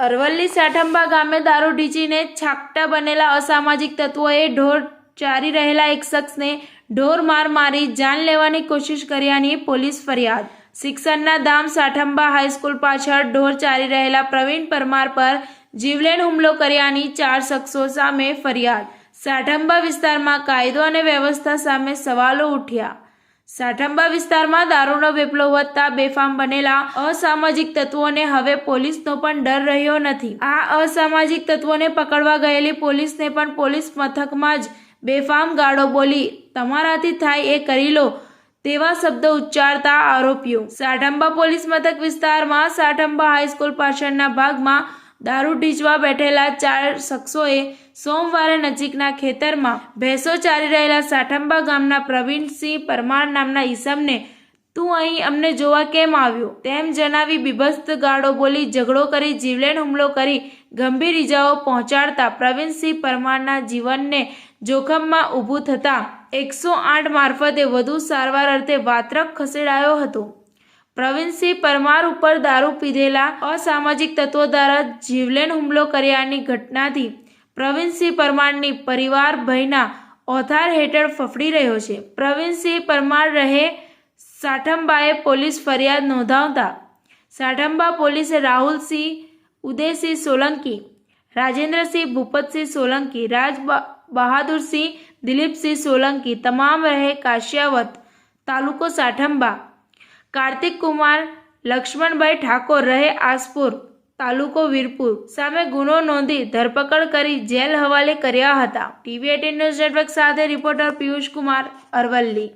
અરવલ્લી સાઠંબા ગામે દારૂ ઢીંચીને છાકટા બનેલા અસામાજિક તત્વોએ ઢોર ચારી રહેલા એક શખ્સને ઢોર માર મારી જાન લેવાની કોશિશ કર્યાની પોલીસ ફરિયાદ। શિક્ષણના ધામ સાઠંબા હાઈસ્કૂલ પાછળ ઢોર ચારી રહેલા પ્રવીણ પરમાર પર જીવલેણ હુમલો કર્યાની 4 શખ્સો સામે ફરિયાદ। સાઠંબા વિસ્તારમાં કાયદો અને વ્યવસ્થા સામે સવાલો ઉઠ્યા। સાઠંબા વિસ્તારમાં દારૂનો વેપલો વધતા બેફામ બનેલા અસામાજિક તત્વોને હવે પોલીસનો પણ ડર રહ્યો નથી। આ અસામાજિક તત્વોને પકડવા ગયેલી પોલીસને પણ પોલીસ મથકમાં જ બેફામ ગાળો બોલી તમારાથી થાય એ કરી લો તેવા શબ્દો ઉચ્ચારતા આરોપીઓ। સાઠંબા પોલીસ મથક વિસ્તારમાં સાઠંબા હાઈસ્કૂલ પાછળના ભાગમાં દારૂ ઢીંચવા બેઠેલા 4 શખ્સોએ સોમવારે નજીકના ખેતરમાં ભેંસો ચારી રહેલા સાઠંબા ગામના પ્રવીણસિંહ પરમાર નામના ઈસમને તું અહીં અમને જોવા કેમ આવ્યો તેમ જણાવી બીભત્સ ગાળો બોલી ઝઘડો કરી જીવલેણ હુમલો કરી ગંભીર ઇજાઓ પહોંચાડતા પ્રવીણસિંહ પરમારના જીવનને જોખમમાં ઊભું થતાં 108 મારફતે વધુ સારવાર અર્થે વાત્રક ખસેડાયો હતો। પ્રવીણસિંહ પરમાર ઉપર દારૂ પીધેલા અસામાજિક તત્વો દ્વારા જીવલેણ હુમલો કર્યાની ઘટનાથી પ્રવીણસિંહ પરમારની પરિવાર ભયના ઓથાર હેઠળ ફફડી રહ્યો છે। પ્રવીણસિંહ પરમાર રહે સાઠંબાએ પોલીસ ફરિયાદ નોંધાવતા સાઠંબા પોલીસે રાહુલસિંહ ઉદયસિંહ સોલંકી, રાજેન્દ્રસિંહ ભૂપતસિંહ સોલંકી, રાજ બહાદુરસિંહ દિલીપસિંહ સોલંકી તમામ રહે કાશિયાવત તાલુકો સાઠંબા, કાર્તિક કુમાર લક્ષ્મણભાઈ ઠાકોર રહે આસપુર તાલુકો વીરપુર સામે ગુનો નોંધી ધરપકડ કરી જેલ હવાલે કર્યા હતા। TV18 ન્યૂઝ નેટવર્ક સાથે રિપોર્ટર પિયુષ કુમાર, અરવલ્લી।